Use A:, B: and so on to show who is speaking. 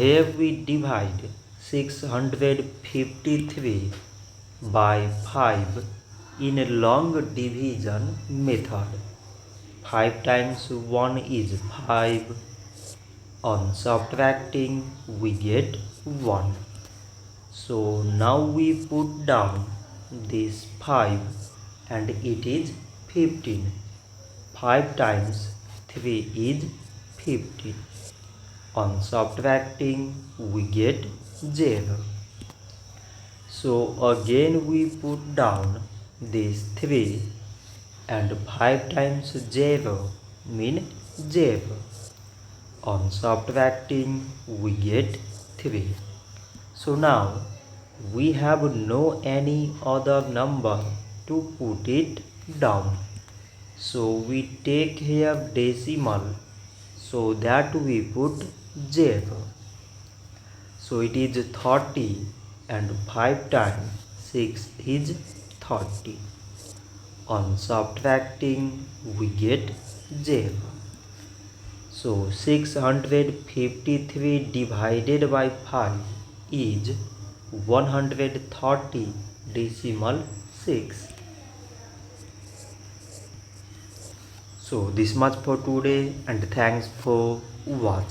A: Here we divide 653 by 5 in a long division method. 5 times 1 is 5. On subtracting we get 1. So now we put down this 5 and it is 15. 5 times 3 is 15. On subtracting we get 0. So again we put down this 3 and 5 times 0 mean 0. On subtracting we get 3. So now we have no any other number to put it down. So we take here decimal, so that we put 0. So it is 30 and 5 times 6 is 30. On subtracting we get 0. So 653 divided by 5 is 130 decimal 6. So this much for today and thanks for watching.